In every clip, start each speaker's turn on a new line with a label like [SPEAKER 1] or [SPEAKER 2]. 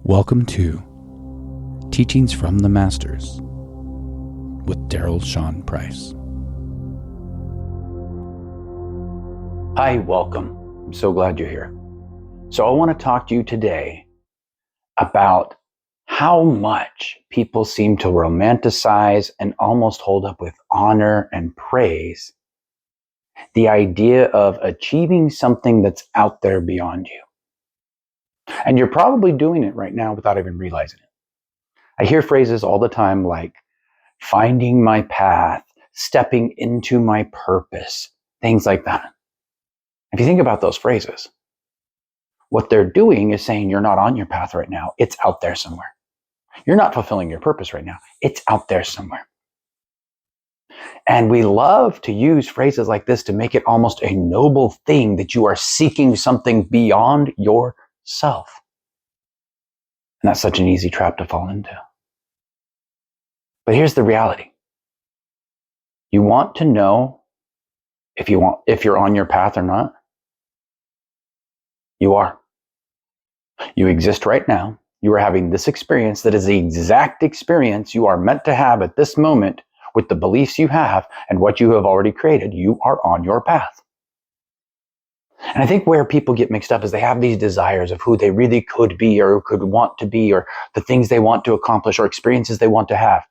[SPEAKER 1] Welcome to Teachings from the Masters with Daryl Shaun Price.
[SPEAKER 2] Hi, welcome. I'm so glad you're here. So I want to talk to you today about how much people seem to romanticize and almost hold up with honor and praise the idea of achieving something that's out there beyond you. And you're probably doing it right now without even realizing it. I hear phrases all the time like finding my path, stepping into my purpose, things like that. If you think about those phrases, what they're doing is saying you're not on your path right now. It's out there somewhere. You're not fulfilling your purpose right now. It's out there somewhere. And we love to use phrases like this to make it almost a noble thing that you are seeking something beyond yourself. And that's such an easy trap to fall into. But here's the reality. You want to know if you're on your path or not? You are. You exist right now. You are having this experience that is the exact experience you are meant to have at this moment with the beliefs you have and what you have already created. You are on your path. And I think where people get mixed up is they have these desires of who they really could be or could want to be or the things they want to accomplish or experiences they want to have.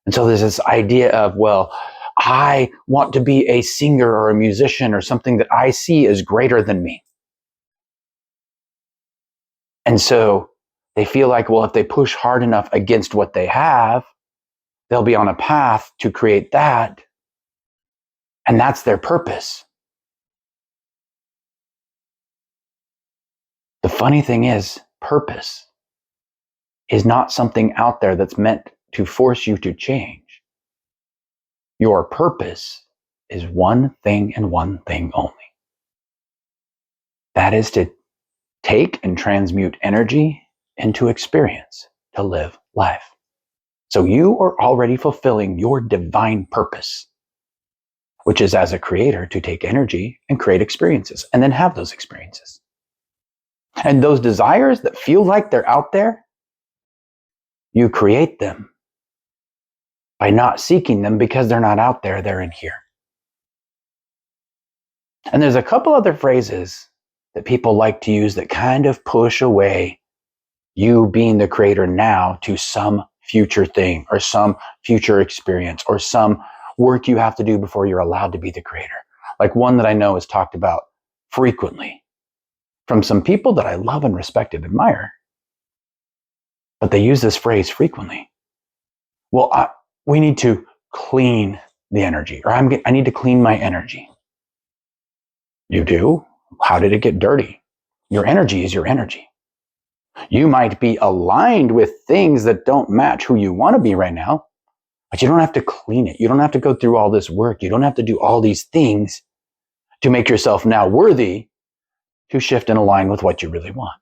[SPEAKER 2] And so there's this idea of, well, I want to be a singer or a musician or something that I see as greater than me. And so they feel like, well, if they push hard enough against what they have, they'll be on a path to create that. And that's their purpose. The funny thing is, purpose is not something out there that's meant to force you to change. Your purpose is one thing and one thing only. That is to take and transmute energy into experience to live life. So you are already fulfilling your divine purpose, which is as a creator to take energy and create experiences and then have those experiences. And those desires that feel like they're out there, you create them by not seeking them because they're not out there, they're in here. And there's a couple other phrases that people like to use that kind of push away you being the creator now to some future thing or some future experience or some work you have to do before you're allowed to be the creator. Like one that I know is talked about frequently from some people that I love and respect and admire. But they use this phrase frequently. Well, we need to clean the energy, or I need to clean my energy. You do? How did it get dirty? Your energy is your energy. You might be aligned with things that don't match who you want to be right now, but you don't have to clean it. You don't have to go through all this work. You don't have to do all these things to make yourself now worthy to shift and align with what you really want.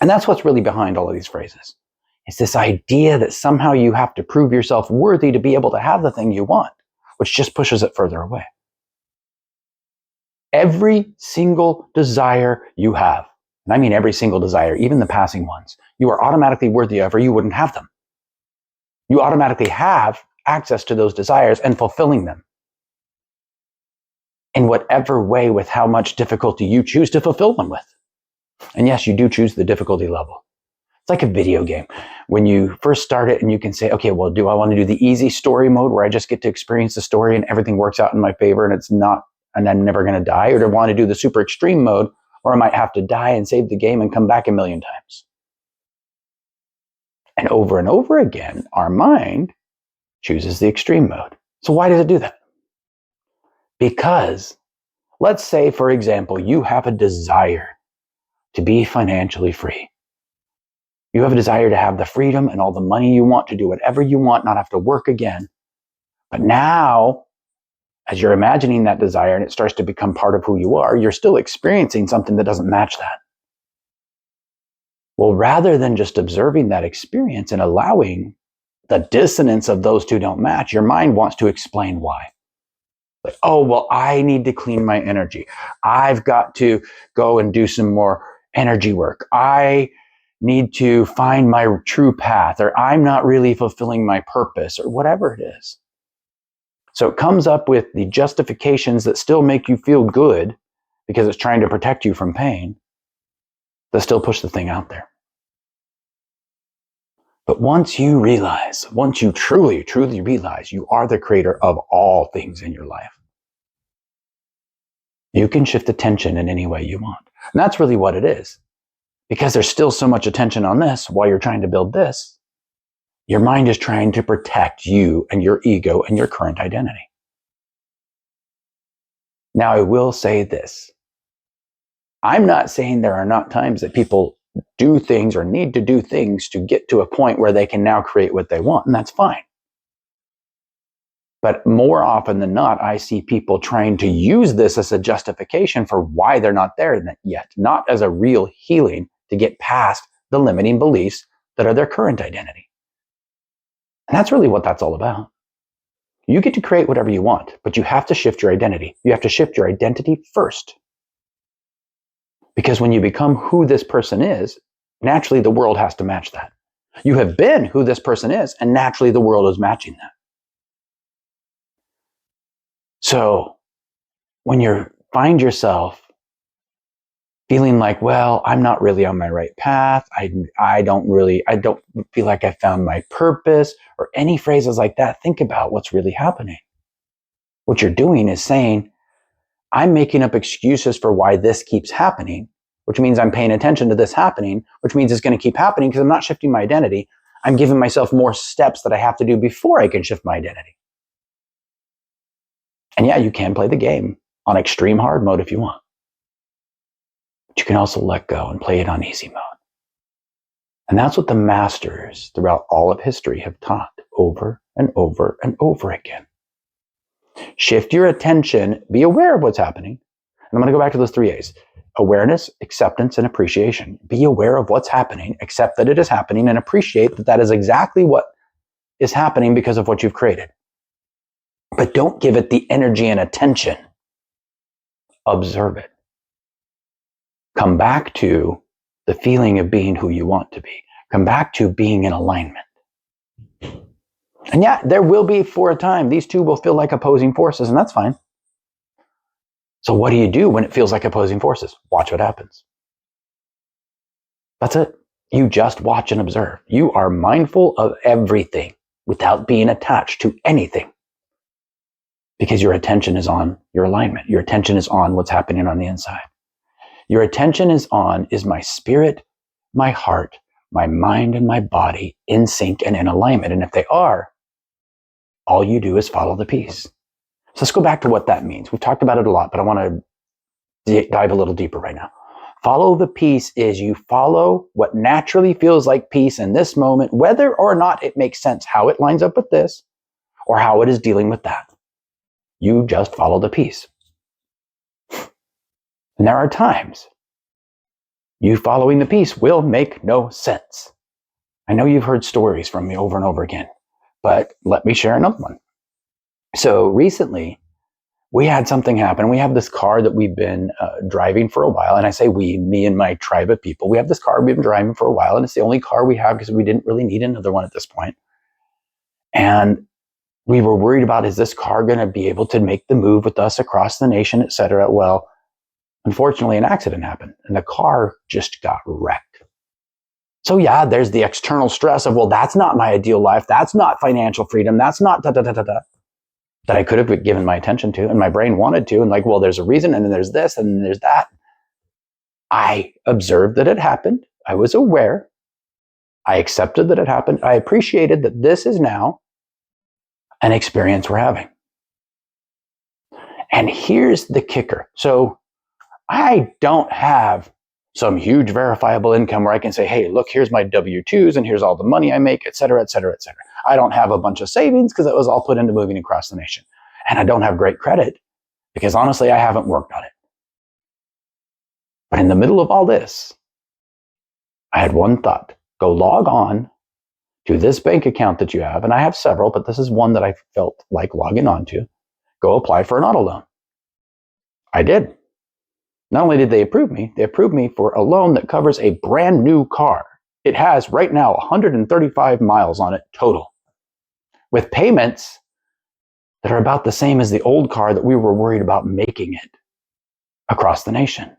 [SPEAKER 2] And that's what's really behind all of these phrases. It's this idea that somehow you have to prove yourself worthy to be able to have the thing you want, which just pushes it further away. Every single desire you have, and I mean every single desire, even the passing ones, you are automatically worthy of, or you wouldn't have them. You automatically have access to those desires and fulfilling them in whatever way with how much difficulty you choose to fulfill them with. And yes, you do choose the difficulty level. It's like a video game. When you first start it and you can say, okay, well, do I want to do the easy story mode where I just get to experience the story and everything works out in my favor and I'm never going to die? Or do I want to do the super extreme mode where I might have to die and save the game and come back a million times? And over again, our mind chooses the extreme mode. So why does it do that? Because let's say, for example, you have a desire to be financially free. You have a desire to have the freedom and all the money you want to do whatever you want, not have to work again. But now, as you're imagining that desire and it starts to become part of who you are, you're still experiencing something that doesn't match that. Well, rather than just observing that experience and allowing the dissonance of those two don't match, your mind wants to explain why. Like, oh, well, I need to clean my energy. I've got to go and do some more energy work. I need to find my true path, or I'm not really fulfilling my purpose, or whatever it is. So it comes up with the justifications that still make you feel good because it's trying to protect you from pain, that still push the thing out there. But once you truly, truly realize you are the creator of all things in your life, you can shift attention in any way you want. And that's really what it is. Because there's still so much attention on this while you're trying to build this, your mind is trying to protect you and your ego and your current identity. Now, I will say this. I'm not saying there are not times that people do things or need to do things to get to a point where they can now create what they want, and that's fine. But more often than not, I see people trying to use this as a justification for why they're not there yet, not as a real healing to get past the limiting beliefs that are their current identity. And that's really what that's all about. You get to create whatever you want, but you have to shift your identity. You have to shift your identity first. Because when you become who this person is, naturally the world has to match that. You have been who this person is, and naturally the world is matching that. So when you find yourself feeling like, well, I'm not really on my right path, I don't feel like I found my purpose, or any phrases like that, think about what's really happening. What you're doing is saying, I'm making up excuses for why this keeps happening, which means I'm paying attention to this happening, which means it's going to keep happening because I'm not shifting my identity. I'm giving myself more steps that I have to do before I can shift my identity. And yeah, you can play the game on extreme hard mode if you want. But you can also let go and play it on easy mode. And that's what the masters throughout all of history have taught over and over and over again. Shift your attention, be aware of what's happening. And I'm going to go back to those 3 A's. Awareness, acceptance, and appreciation. Be aware of what's happening, accept that it is happening, and appreciate that that is exactly what is happening because of what you've created. But don't give it the energy and attention. Observe it. Come back to the feeling of being who you want to be. Come back to being in alignment. And yeah, there will be, for a time, these two will feel like opposing forces, and that's fine. So what do you do when it feels like opposing forces? Watch what happens. That's it. You just watch and observe. You are mindful of everything without being attached to anything. Because your attention is on your alignment. Your attention is on what's happening on the inside. Your attention is my spirit, my heart, my mind, and my body in sync and in alignment. And if they are, all you do is follow the peace. So let's go back to what that means. We've talked about it a lot, but I want to dive a little deeper right now. Follow the peace is you follow what naturally feels like peace in this moment, whether or not it makes sense how it lines up with this or how it is dealing with that. You just follow the peace. And there are times you following the peace will make no sense. I know you've heard stories from me over and over again, but let me share another one. So recently, we had something happen. We have this car that we've been driving for a while. And I say we, me and my tribe of people. We have this car we've been driving for a while, and it's the only car we have because we didn't really need another one at this point. And we were worried about, is this car going to be able to make the move with us across the nation, et cetera? Well, unfortunately, an accident happened, and the car just got wrecked. So yeah, there's the external stress of, well, that's not my ideal life. That's not financial freedom. That's not da-da-da-da-da. That I could have given my attention to, and my brain wanted to, and like, well, there's a reason, and then there's this, and then there's that. I observed that it happened. I was aware. I accepted that it happened. I appreciated that this is now an experience we're having. And here's the kicker. So I don't have some huge verifiable income where I can say, hey, look, here's my W-2s, and here's all the money I make, et cetera, et cetera, et cetera. I don't have a bunch of savings because it was all put into moving across the nation. And I don't have great credit because honestly, I haven't worked on it. But in the middle of all this, I had one thought. Go log on to this bank account that you have. And I have several, but this is one that I felt like logging on to. Go apply for an auto loan. I did. Not only did they approve me for a loan that covers a brand new car. It has right now 135 miles on it total, with payments that are about the same as the old car that we were worried about making it across the nation.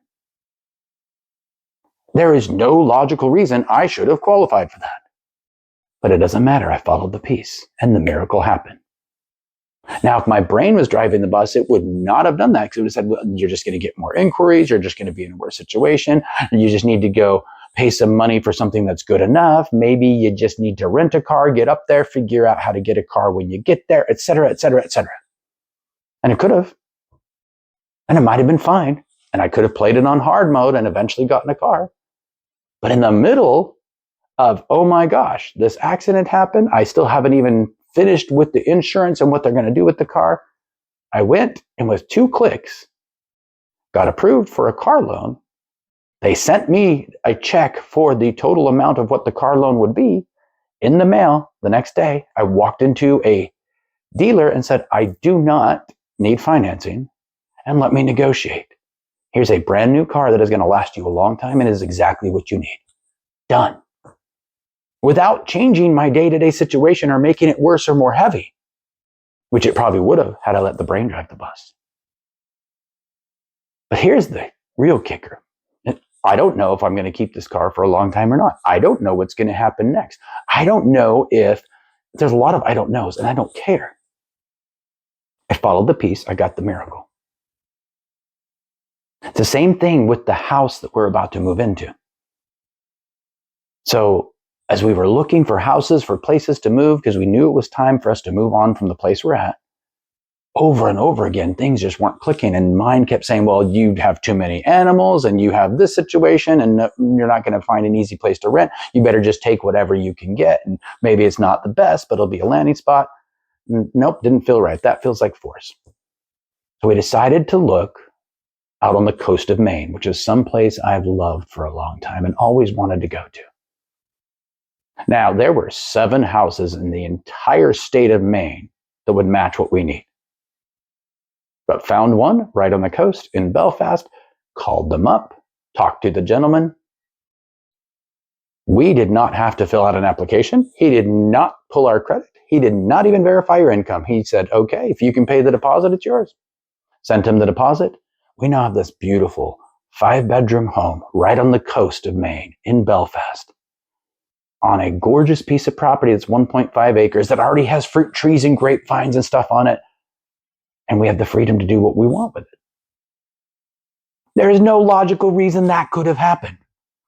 [SPEAKER 2] There is no logical reason I should have qualified for that. But it doesn't matter. I followed the piece, and the miracle happened. Now, if my brain was driving the bus, it would not have done that, because it would have said, well, you're just going to get more inquiries. You're just going to be in a worse situation. And you just need to go pay some money for something that's good enough. Maybe you just need to rent a car, get up there, figure out how to get a car when you get there, et cetera, et cetera, et cetera. And it could have. And it might have been fine. And I could have played it on hard mode and eventually gotten a car. But in the middle of, oh my gosh, this accident happened. I still haven't even finished with the insurance and what they're going to do with the car. I went and with 2 clicks, got approved for a car loan. They sent me a check for the total amount of what the car loan would be in the mail the next day. I walked into a dealer and said, I do not need financing, and let me negotiate. Here's a brand new car that is going to last you a long time and is exactly what you need. Done. Without changing my day-to-day situation or making it worse or more heavy, which it probably would have had I let the brain drive the bus. But here's the real kicker. I don't know if I'm going to keep this car for a long time or not. I don't know what's going to happen next. I don't know if there's a lot of I don't knows, and I don't care. I followed the piece. I got the miracle. It's the same thing with the house that we're about to move into. So as we were looking for houses, for places to move, because we knew it was time for us to move on from the place we're at, over and over again, things just weren't clicking. And mine kept saying, well, you have too many animals and you have this situation and you're not going to find an easy place to rent. You better just take whatever you can get. And maybe it's not the best, but it'll be a landing spot. Nope, didn't feel right. That feels like force. So we decided to look out on the coast of Maine, which is someplace I've loved for a long time and always wanted to go to. Now, there were 7 houses in the entire state of Maine that would match what we need. But found one right on the coast in Belfast, called them up, talked to the gentleman. We did not have to fill out an application. He did not pull our credit. He did not even verify your income. He said, okay, if you can pay the deposit, it's yours. Sent him the deposit. We now have this beautiful 5-bedroom home right on the coast of Maine in Belfast, on a gorgeous piece of property that's 1.5 acres that already has fruit trees and grapevines and stuff on it. And we have the freedom to do what we want with it. There is no logical reason that could have happened.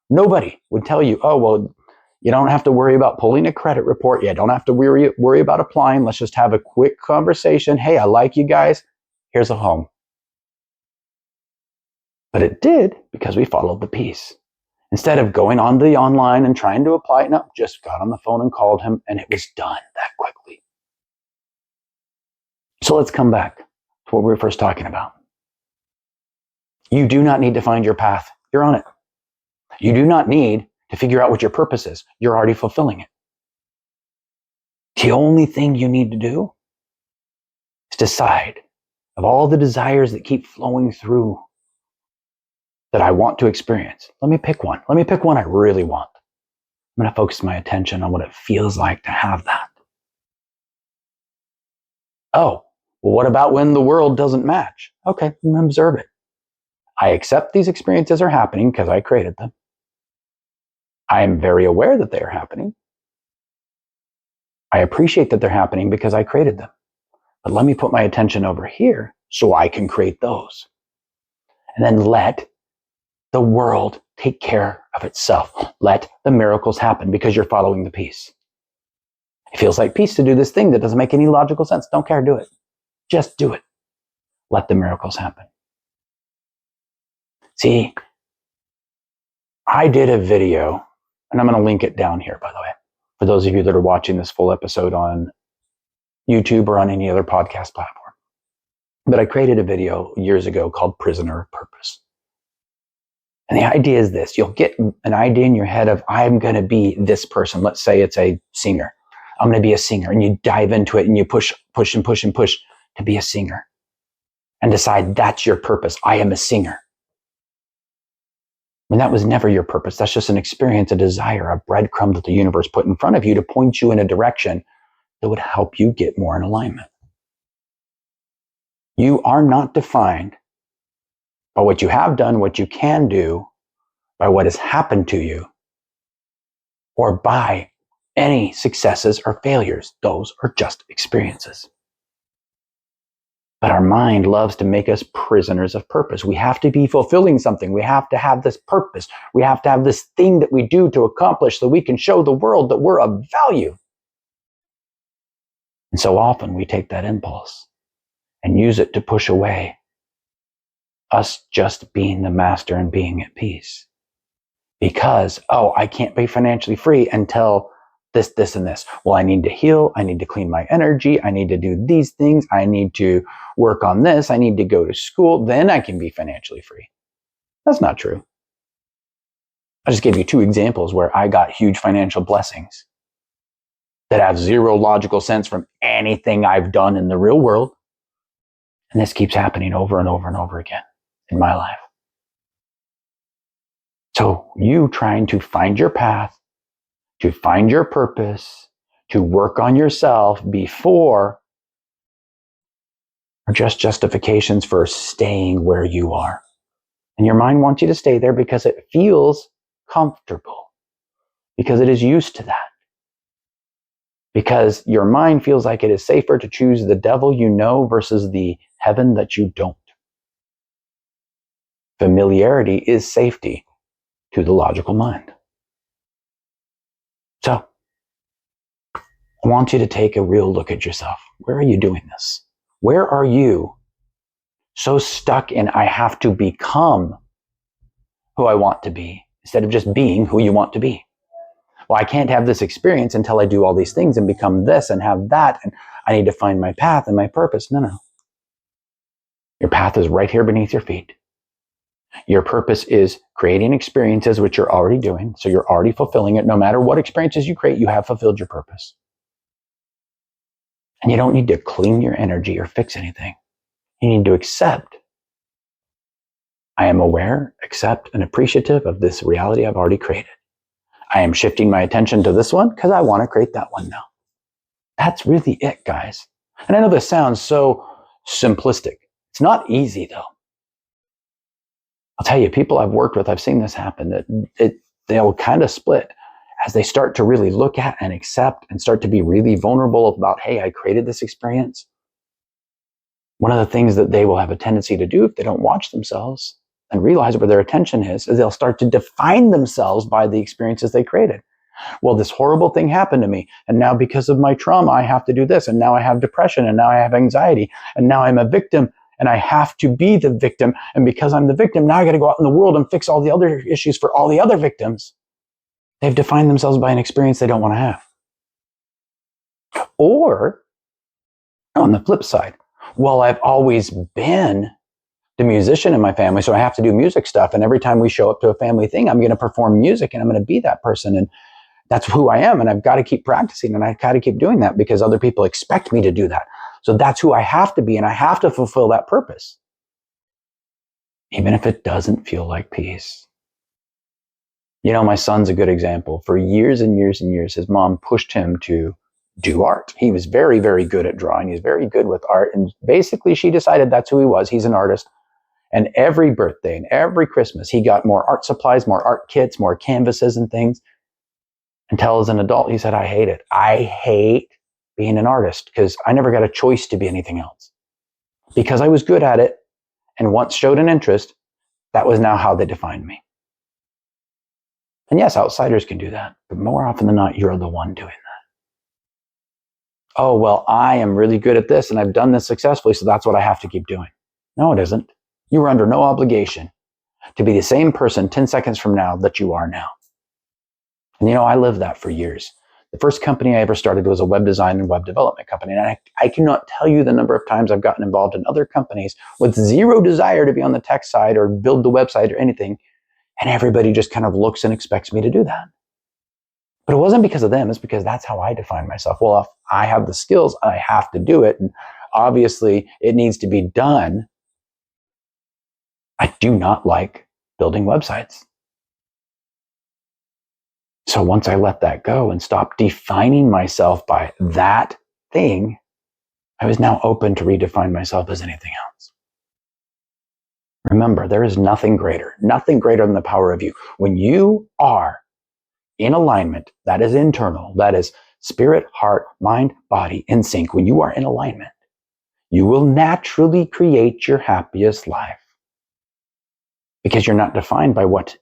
[SPEAKER 2] Nobody would tell you, oh, well, you don't have to worry about pulling a credit report. You don't have to worry about applying. Let's just have a quick conversation. Hey, I like you guys. Here's a home. But it did because we followed the piece. Instead of going on the online and trying to apply it, no, just got on the phone and called him, and it was done that quickly. So let's come back to what we were first talking about. You do not need to find your path. You're on it. You do not need to figure out what your purpose is. You're already fulfilling it. The only thing you need to do is decide of all the desires that keep flowing through that I want to experience. Let me pick one. Let me pick one I really want. I'm going to focus my attention on what it feels like to have that. Oh, well, what about when the world doesn't match? Okay, observe it. I accept these experiences are happening because I created them. I am very aware that they are happening. I appreciate that they're happening because I created them. But let me put my attention over here so I can create those. And then let the world take care of itself. Let the miracles happen because you're following the piece. It feels like peace to do this thing that doesn't make any logical sense. Don't care, do it. Just do it. Let the miracles happen. See, I did a video, and I'm going to link it down here, by the way, for those of you that are watching this full episode on YouTube or on any other podcast platform. But I created a video years ago called Prisoner of Purpose. And the idea is this. You'll get an idea in your head of, I'm going to be this person. Let's say it's a singer. I'm going to be a singer. And you dive into it and you push to be a singer. And decide that's your purpose. I am a singer. And that was never your purpose. That's just an experience, a desire, a breadcrumb that the universe put in front of you to point you in a direction that would help you get more in alignment. You are not defined by what you have done, what you can do, by what has happened to you, or by any successes or failures. Those are just experiences. But our mind loves to make us prisoners of purpose. We have to be fulfilling something. We have to have this purpose. We have to have this thing that we do to accomplish so we can show the world that we're of value. And so often we take that impulse and use it to push away us just being the master and being at peace. Because, I can't be financially free until this, this, and this. Well, I need to heal. I need to clean my energy. I need to do these things. I need to work on this. I need to go to school. Then I can be financially free. That's not true. I just gave you 2 examples where I got huge financial blessings that have zero logical sense from anything I've done in the real world. And this keeps happening over and over and over again in my life. So you trying to find your path, to find your purpose, to work on yourself before are just justifications for staying where you are. And your mind wants you to stay there because it feels comfortable, because it is used to that. Because your mind feels like it is safer to choose the devil you know versus the heaven that you don't. Familiarity is safety to the logical mind. So, I want you to take a real look at yourself. Where are you doing this? Where are you so stuck in I have to become who I want to be instead of just being who you want to be? Well, I can't have this experience until I do all these things and become this and have that, and I need to find my path and my purpose. No. Your path is right here beneath your feet. Your purpose is creating experiences, which you're already doing, so you're already fulfilling it. No matter what experiences you create, you have fulfilled your purpose. And you don't need to clean your energy or fix anything. You need to accept. I am aware, accept, and appreciative of this reality I've already created. I am shifting my attention to this one because I want to create that one now. That's really it, guys. And I know this sounds so simplistic. It's not easy, though. I'll tell you, people I've worked with, I've seen this happen, that they'll kind of split as they start to really look at and accept and start to be really vulnerable about, hey, I created this experience. One of the things that they will have a tendency to do if they don't watch themselves and realize where their attention is they'll start to define themselves by the experiences they created. Well, this horrible thing happened to me, and now because of my trauma, I have to do this, and now I have depression, and now I have anxiety, and now I'm a victim, and I have to be the victim, and because I'm the victim, now I got to go out in the world and fix all the other issues for all the other victims. They've defined themselves by an experience they don't want to have. Or, on the flip side, well, I've always been the musician in my family, so I have to do music stuff, and every time we show up to a family thing, I'm going to perform music, and I'm going to be that person, and that's who I am, and I've got to keep practicing, and I've got to keep doing that because other people expect me to do that. So that's who I have to be, and I have to fulfill that purpose, even if it doesn't feel like peace. You know, my son's a good example. For years and years and years, his mom pushed him to do art. He was very, very good at drawing. He's very good with art, and basically she decided that's who he was. He's an artist. And every birthday and every Christmas, he got more art supplies, more art kits, more canvases and things. Until as an adult, he said, I hate it. I hate being an artist because I never got a choice to be anything else. Because I was good at it and once showed an interest, that was now how they defined me. And yes, outsiders can do that, but more often than not, you're the one doing that. Oh, well, I am really good at this and I've done this successfully, so that's what I have to keep doing. No, it isn't. You are under no obligation to be the same person 10 seconds from now that you are now. And you know, I lived that for years. The first company I ever started was a web design and web development company. And I cannot tell you the number of times I've gotten involved in other companies with zero desire to be on the tech side or build the website or anything. And everybody just kind of looks and expects me to do that. But it wasn't because of them. It's because that's how I define myself. Well, if I have the skills, I have to do it. And obviously it needs to be done. I do not like building websites. So once I let that go and stop defining myself by that thing, I was now open to redefine myself as anything else. Remember, there is nothing greater than the power of you. When you are in alignment, that is internal, that is spirit, heart, mind, body in sync. When you are in alignment, you will naturally create your happiest life because you're not defined by what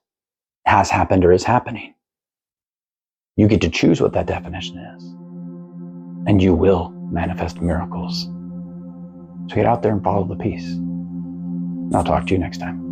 [SPEAKER 2] has happened or is happening. You get to choose what that definition is, and you will manifest miracles. So get out there and follow the peace. I'll talk to you next time.